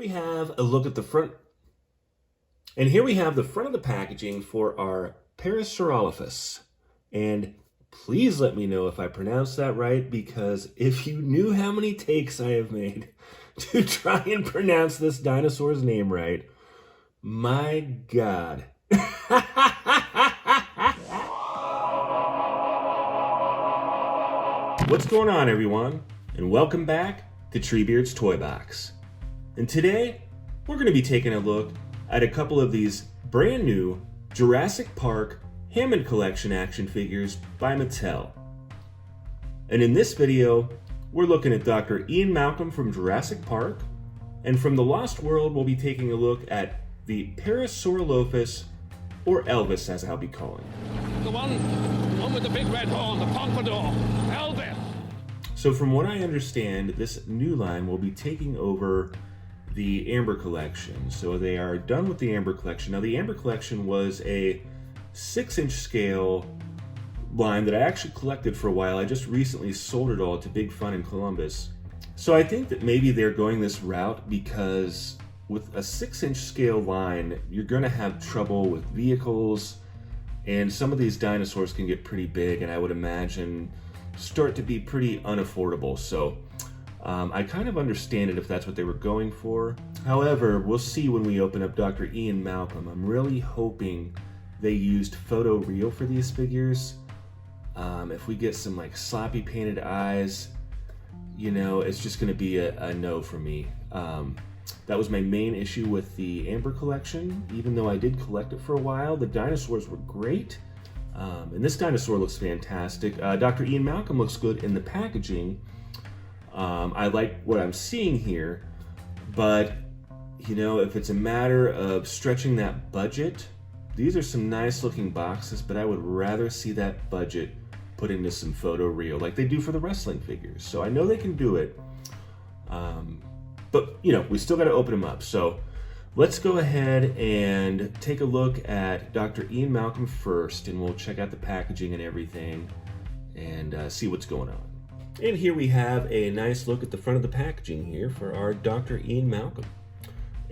we have a look at the front. And here we have the front of the packaging for our Parasaurolophus. And please let me know if I pronounced that right, because if you knew how many takes I have made to try and pronounce this dinosaur's name right, my God. What's going on, everyone? And welcome back to Treebeard's Toy Box. And today, we're going to be taking a look at a couple of these brand new Jurassic Park Hammond Collection action figures by Mattel. And in this video, we're looking at Dr. Ian Malcolm from Jurassic Park, and from the Lost World, we'll be taking a look at the Parasaurolophus, or Elvis as I'll be calling him. The one with the big red horn, the pompadour, Elvis. So from what I understand, this new line will be taking over the Amber Collection. So they are done with the Amber Collection. Now the Amber Collection was a 6-inch scale line that I actually collected for a while. I just recently sold it all to Big Fun in Columbus. So I think that maybe they're going this route because with a 6-inch scale line, you're going to have trouble with vehicles, and some of these dinosaurs can get pretty big, and I would imagine start to be pretty unaffordable. So I kind of understand it if that's what they were going for. However, we'll see when we open up Dr. Ian Malcolm. I'm really hoping they used photo real for these figures. If we get some like sloppy painted eyes, you know, it's just going to be a no for me. That was my main issue with the Amber Collection. Even though I did collect it for a while, the dinosaurs were great. And this dinosaur looks fantastic. Dr. Ian Malcolm looks good in the packaging. I like what I'm seeing here, but you know, if it's a matter of stretching that budget, these are some nice looking boxes, but I would rather see that budget put into some photo real like they do for the wrestling figures. So I know they can do it, but you know, we still got to open them up. So let's go ahead and take a look at Dr. Ian Malcolm first, and we'll check out the packaging and everything and see what's going on. And here we have a nice look at the front of the packaging here for our Dr. Ian Malcolm.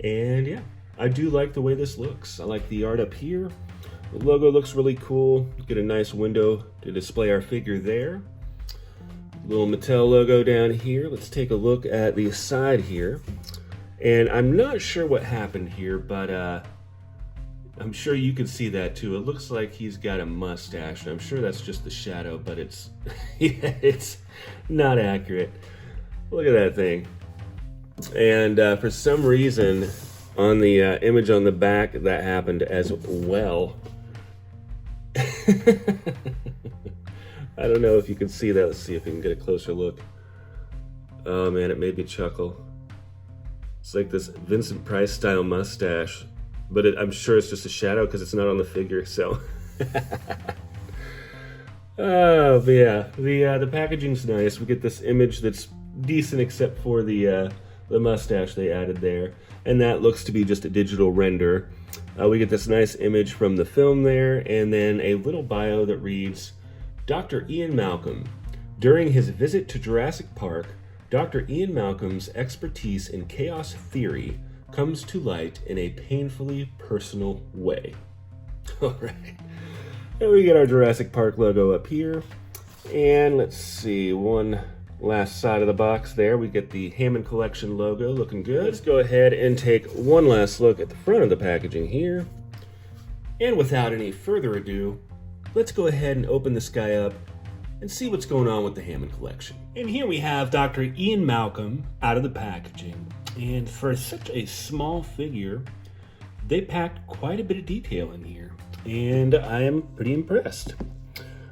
And yeah, I do like the way this looks. I like the art up here. The logo looks really cool. Get a nice window to display our figure there. Little Mattel logo down here. Let's take a look at the side here. And I'm not sure what happened here, but I'm sure you can see that too. It looks like he's got a mustache. I'm sure that's just the shadow, but it's yeah, it's not accurate. Look at that thing. And for some reason, on the image on the back, that happened as well. I don't know if you can see that. Let's see if we can get a closer look. Oh man, it made me chuckle. It's like this Vincent Price style mustache, but I'm sure it's just a shadow because it's not on the figure. So, oh, but yeah, the packaging's nice. We get this image that's decent except for the mustache they added there, and that looks to be just a digital render. We get this nice image from the film there, and then a little bio that reads, Dr. Ian Malcolm. During his visit to Jurassic Park, Dr. Ian Malcolm's expertise in chaos theory comes to light in a painfully personal way. All right. And we get our Jurassic Park logo up here. And let's see, one last side of the box there. We get the Hammond Collection logo looking good. Let's go ahead and take one last look at the front of the packaging here. And without any further ado, let's go ahead and open this guy up and see what's going on with the Hammond Collection. And here we have Dr. Ian Malcolm out of the packaging. And for such a small figure, they packed quite a bit of detail in here. And I am pretty impressed.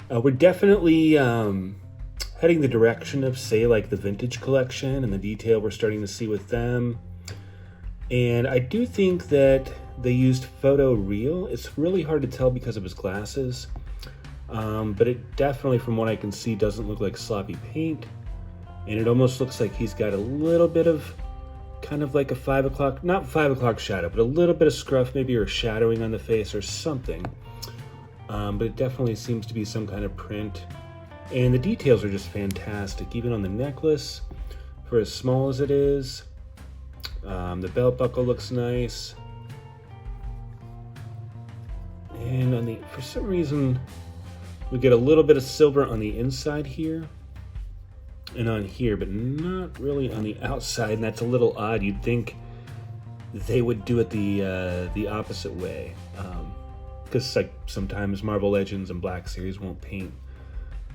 We're definitely heading the direction of, say, like the Vintage Collection and the detail we're starting to see with them. And I do think that they used photo real. It's really hard to tell because of his glasses. But it definitely, from what I can see, doesn't look like sloppy paint. And it almost looks like he's got a little bit of kind of like a 5 o'clock, not 5 o'clock shadow, but a little bit of scruff maybe, or shadowing on the face or something. But it definitely seems to be some kind of print. And the details are just fantastic, even on the necklace, for as small as it is. The belt buckle looks nice. And on the, for some reason, we get a little bit of silver on the inside here and on here, but not really on the outside, and that's a little odd. You'd think they would do it the opposite way, because like sometimes Marvel Legends and Black Series won't paint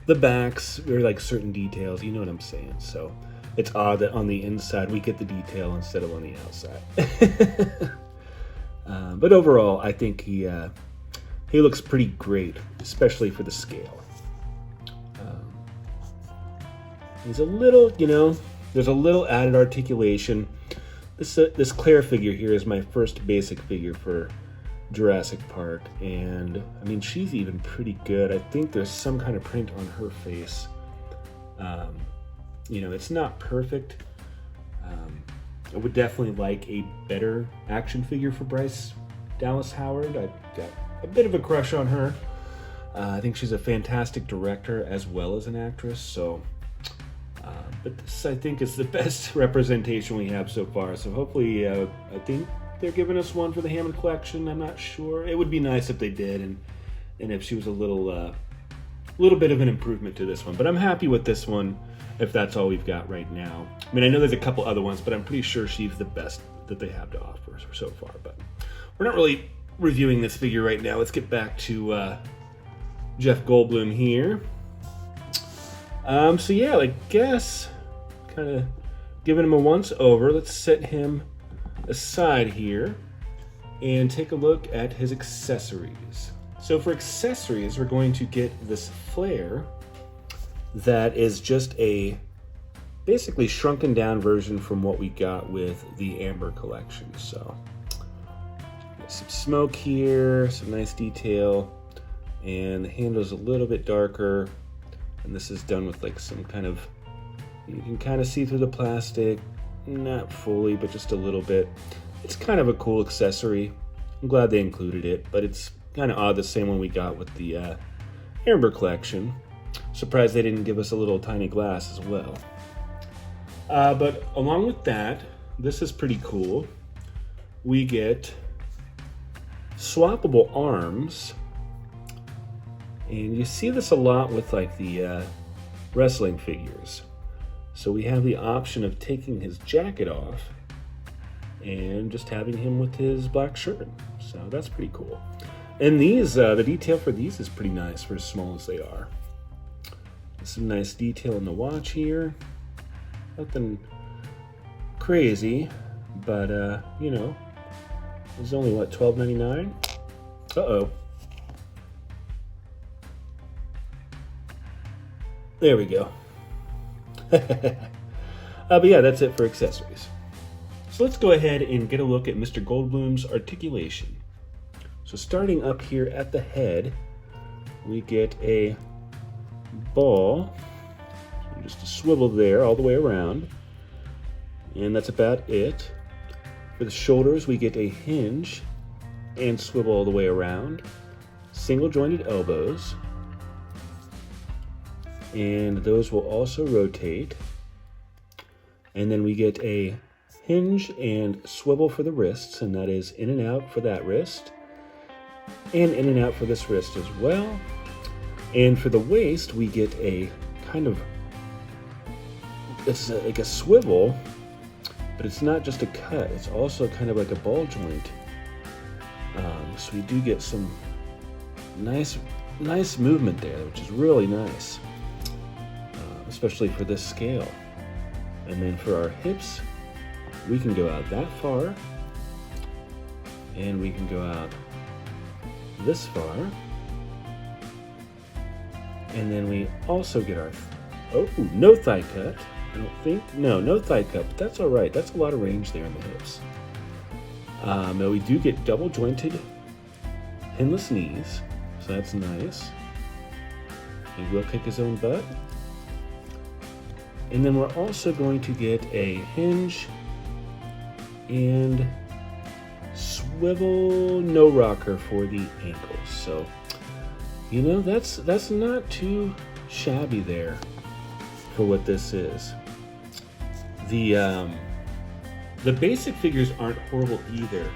the backs or like certain details, you know what I'm saying? So it's odd that on the inside we get the detail instead of on the outside. But overall, I think he looks pretty great, especially for the scale. He's a little, you know, there's a little added articulation. This Claire figure here is my first basic figure for Jurassic Park, and I mean, she's even pretty good. I think there's some kind of print on her face. You know, it's not perfect. I would definitely like a better action figure for Bryce Dallas Howard. I've got a bit of a crush on her. I think she's a fantastic director as well as an actress, so but this, I think, is the best representation we have so far. So hopefully, I think they're giving us one for the Hammond Collection. I'm not sure. It would be nice if they did, and if she was a little bit of an improvement to this one. But I'm happy with this one, if that's all we've got right now. I mean, I know there's a couple other ones, but I'm pretty sure she's the best that they have to offer so far. But we're not really reviewing this figure right now. Let's get back to Jeff Goldblum here. So yeah, I guess kind of giving him a once over. Let's set him aside here and take a look at his accessories. So for accessories, we're going to get this flare that is just a basically shrunken down version from what we got with the Amber collection. So some smoke here, some nice detail, and the handle's a little bit darker. And this is done with like some kind of, you can kind of see through the plastic, not fully, but just a little bit. It's kind of a cool accessory. I'm glad they included it, but it's kind of odd, the same one we got with the Amber collection. Surprised they didn't give us a little tiny glass as well. But along with that, this is pretty cool. We get swappable arms. And you see this a lot with like the wrestling figures. So we have the option of taking his jacket off and just having him with his black shirt. So that's pretty cool. And these, the detail for these is pretty nice for as small as they are. Some nice detail in the watch here. Nothing crazy, but you know, it's only what, $12.99? Uh-oh. There we go. But yeah, that's it for accessories. So let's go ahead and get a look at Mr. Goldblum's articulation. So starting up here at the head, we get a ball, so just a swivel there all the way around, and that's about it. For the shoulders, we get a hinge and swivel all the way around, single jointed elbows, and those will also rotate. And then we get a hinge and swivel for the wrists, and that is in and out for that wrist, and in and out for this wrist as well. And for the waist, we get a kind of, it's like a swivel, but it's not just a cut, it's also kind of like a ball joint. So we do get some nice movement there, which is really nice. Especially for this scale. And then for our hips, we can go out that far, and we can go out this far, and then we also get our, no thigh cut, I don't think, no thigh cut, but that's all right, that's a lot of range there in the hips. Now we do get double jointed pinless knees, so that's nice. He will kick his own butt. And then we're also going to get a hinge and swivel no rocker for the ankles. So, you know, that's not too shabby there for what this is. The The basic figures aren't horrible either.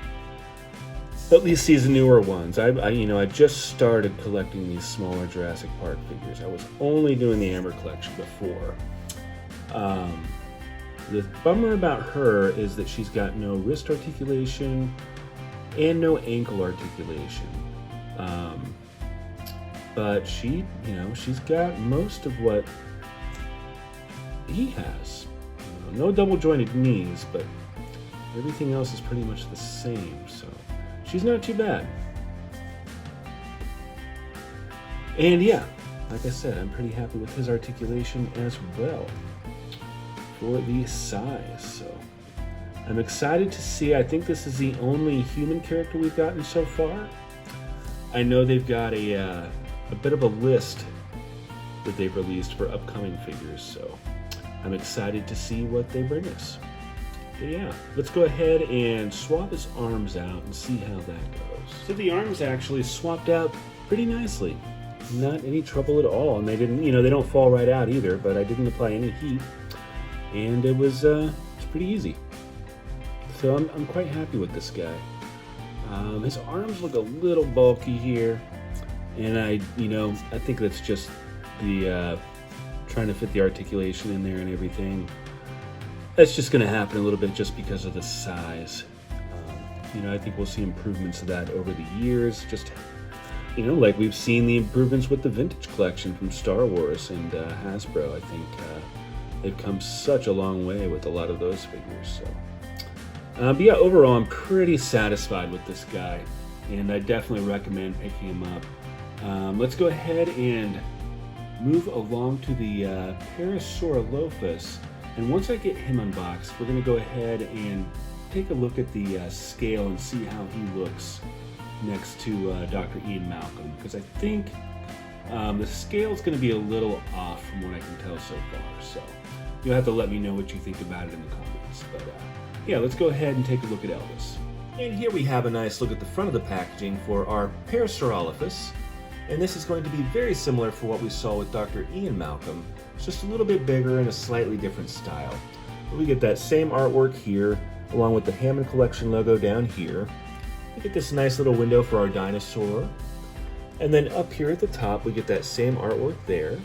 At least these newer ones. I just started collecting these smaller Jurassic Park figures. I was only doing the Hammer collection before. The bummer about her is that she's got no wrist articulation and no ankle articulation. But she's got most of what he has. No double jointed knees, but everything else is pretty much the same, so she's not too bad. And yeah, like I said, I'm pretty happy with his articulation as well for the size. So I'm excited to see. I think this is the only human character we've gotten so far. I know they've got a bit of a list that they've released for upcoming figures, so I'm excited to see what they bring us. But yeah, let's go ahead and swap his arms out and see how that goes. So the arms actually swapped out pretty nicely. Not any trouble at all, and they didn't, they don't fall right out either, but I didn't apply any heat, and it's pretty easy. So I'm quite happy with this guy. His arms look a little bulky here, and I think that's just the trying to fit the articulation in there and everything. That's just going to happen a little bit just because of the size. I think we'll see improvements of that over the years. Just, like we've seen the improvements with the vintage collection from Star Wars and Hasbro. I think they've come such a long way with a lot of those figures. So, but yeah, overall, I'm pretty satisfied with this guy, and I definitely recommend picking him up. Let's go ahead and move along to the Parasaurolophus. And once I get him unboxed, we're going to go ahead and take a look at the scale and see how he looks next to Dr. Ian Malcolm. Because I think the scale is going to be a little off from what I can tell so far. So you'll have to let me know what you think about it in the comments. But yeah, let's go ahead and take a look at Elvis. And here we have a nice look at the front of the packaging for our Parasaurolophus. And this is going to be very similar for what we saw with Dr. Ian Malcolm. It's just a little bit bigger and a slightly different style. But we get that same artwork here, along with the Hammond Collection logo down here. We get this nice little window for our dinosaur. And then up here at the top, we get that same artwork there.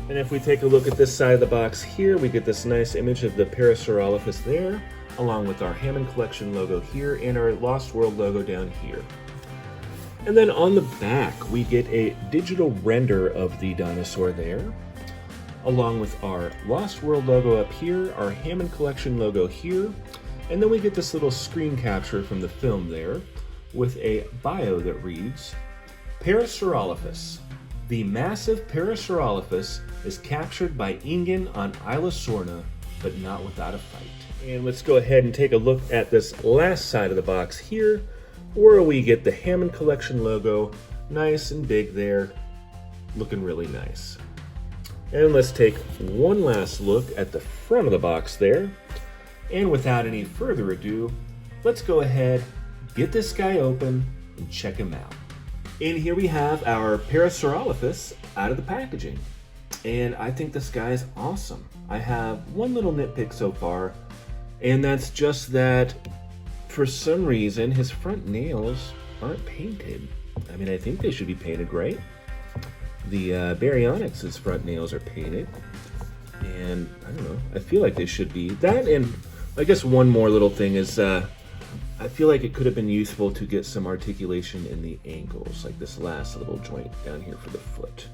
And if we take a look at this side of the box here, we get this nice image of the Parasaurolophus there, along with our Hammond Collection logo here and our Lost World logo down here. And then on the back, we get a digital render of the dinosaur there, along with our Lost World logo up here, our Hammond Collection logo here, and then we get this little screen capture from the film there with a bio that reads, Parasaurolophus. The massive Parasaurolophus is captured by Ingen on Isla Sorna, but not without a fight. And let's go ahead and take a look at this last side of the box here, where we get the Hammond Collection logo, nice and big there, looking really nice. And let's take one last look at the front of the box there. And without any further ado, let's go ahead, get this guy open, and check him out. And here we have our Parasaurolophus out of the packaging. And I think this guy is awesome. I have one little nitpick so far, and that's just that for some reason, his front nails aren't painted. I mean, I think they should be painted, right? The Baryonyx's front nails are painted. And, I don't know, I feel like they should be. That, and I guess one more little thing is, I feel like it could have been useful to get some articulation in the ankles, like this last little joint down here for the foot.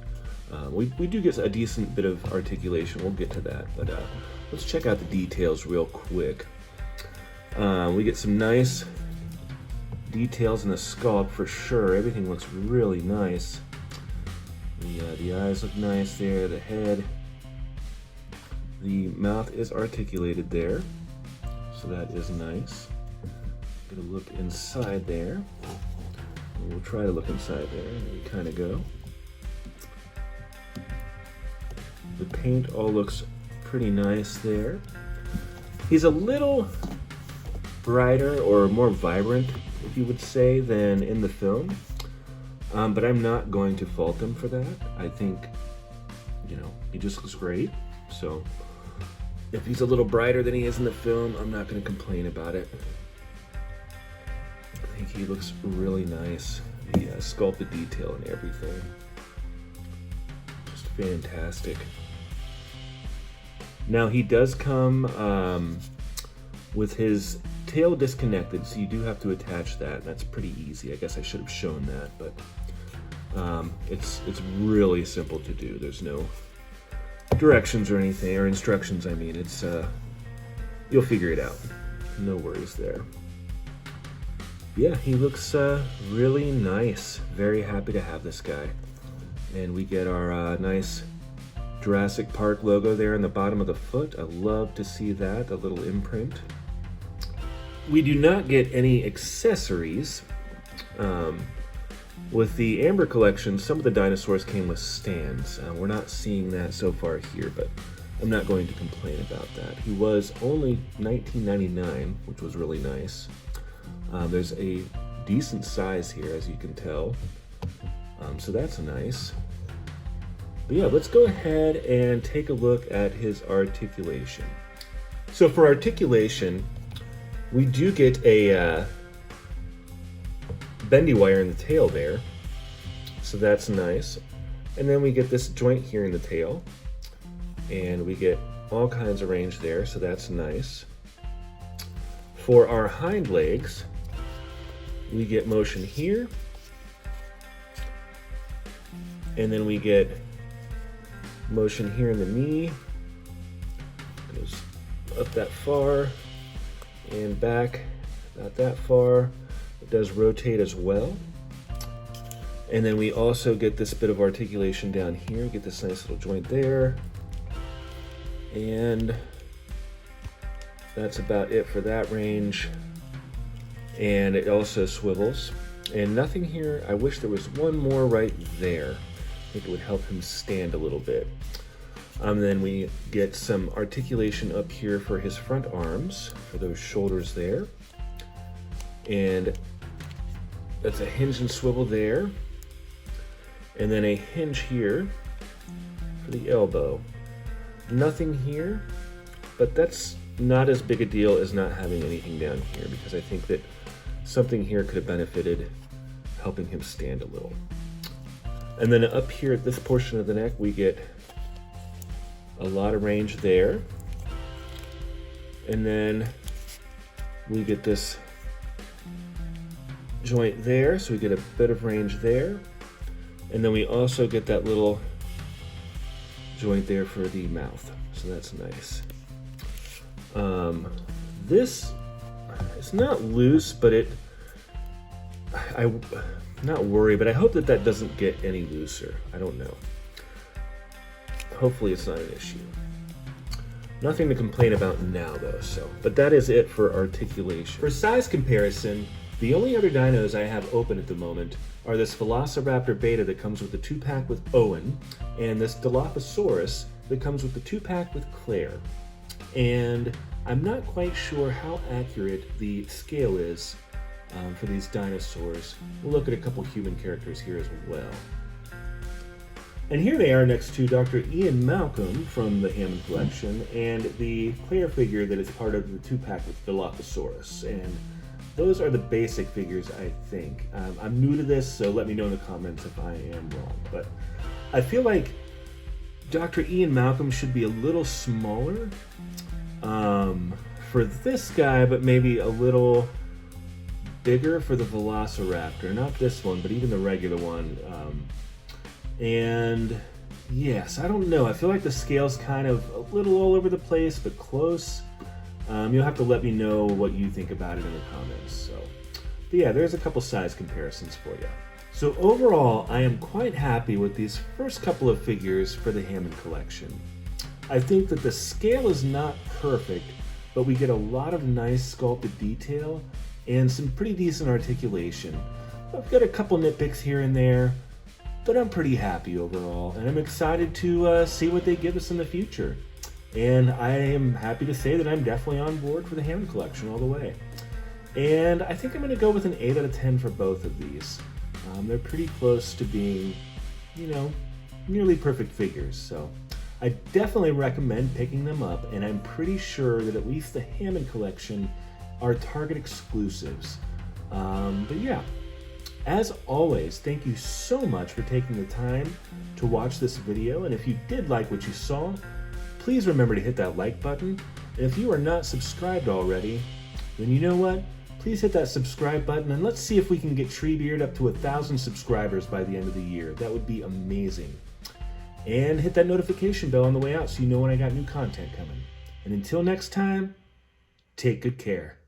We do get a decent bit of articulation, we'll get to that, but let's check out the details real quick. We get some nice details in the scalp for sure. Everything looks really nice. The eyes look nice there, the head. The mouth is articulated there, so that is nice. Get a look inside there. We'll try to look inside there. There we kind of go. The paint all looks pretty nice there. He's a little brighter or more vibrant, if you would say, than in the film. But I'm not going to fault him for that. I think, he just looks great. So, If he's a little brighter than he is in the film, I'm not going to complain about it. I think he looks really nice. The sculpted detail and everything. Just fantastic. Now he does come with his tail disconnected, so you do have to attach that. That's pretty easy. I guess I should have shown that, but it's really simple to do. There's no directions or anything, or instructions. I mean, it's you'll figure it out. No worries there. Yeah, he looks really nice. Very happy to have this guy. And we get our nice Jurassic Park logo there in the bottom of the foot. I love to see that, a little imprint. We do not get any accessories. With the Amber collection, some of the dinosaurs came with stands. We're not seeing that so far here, but I'm not going to complain about that. He was only $19.99, which was really nice. There's a decent size here, as you can tell. So that's nice. But yeah, let's go ahead and take a look at his articulation. So for articulation, we do get a bendy wire in the tail there, so that's nice. And then we get this joint here in the tail, and we get all kinds of range there, so that's nice. For our hind legs, we get motion here, and then we get motion here in the knee. Goes up that far and back not that far. It does rotate as well. And then we also get this bit of articulation down here, get this nice little joint there. And that's about it for that range. And it also swivels. And nothing here. I wish there was one more right there. I think it would help him stand a little bit. Then we get some articulation up here for his front arms, for those shoulders there. And that's a hinge and swivel there. And then a hinge here for the elbow. Nothing here, but that's not as big a deal as not having anything down here, because I think that something here could have benefited helping him stand a little. And then up here at this portion of the neck, we get a lot of range there. And then we get this joint there, so we get a bit of range there. And then we also get that little joint there for the mouth, so that's nice. This is not loose, but I'm not worried, but I hope that doesn't get any looser. I don't know. Hopefully it's not an issue. Nothing to complain about now though, but that is it for articulation. For size comparison, the only other dinos I have open at the moment are this Velociraptor Beta that comes with the 2-pack with Owen, and this Dilophosaurus that comes with the 2-pack with Claire. And I'm not quite sure how accurate the scale is for these dinosaurs. We'll look at a couple human characters here as well. And here they are next to Dr. Ian Malcolm from the Hammond Collection and the Claire figure that is part of the 2-pack with Dilophosaurus. And those are the basic figures, I think. I'm new to this, so let me know in the comments if I am wrong. But I feel like Dr. Ian Malcolm should be a little smaller for this guy, but maybe a little bigger for the Velociraptor. Not this one, but even the regular one. And yes, I don't know. I feel like the scale's kind of a little all over the place, but close. You'll have to let me know what you think about it in the comments. So, but yeah, there's a couple size comparisons for you. So overall, I am quite happy with these first couple of figures for the Hammond Collection. I think that the scale is not perfect, but we get a lot of nice sculpted detail and some pretty decent articulation. I've got a couple nitpicks here and there, but I'm pretty happy overall, and I'm excited to see what they give us in the future. And I am happy to say that I'm definitely on board for the Hammond Collection all the way. And I think I'm going to go with an 8 out of 10 for both of these. They're pretty close to being, nearly perfect figures. So I definitely recommend picking them up, and I'm pretty sure that at least the Hammond Collection are Target exclusives. But yeah, as always, thank you so much for taking the time to watch this video, and if you did like what you saw, please remember to hit that like button. And if you are not subscribed already, then you know what? Please hit that subscribe button, and let's see if we can get Treebeard up to 1,000 subscribers by the end of the year. That would be amazing. And hit that notification bell on the way out so you know when I got new content coming. And until next time, take good care.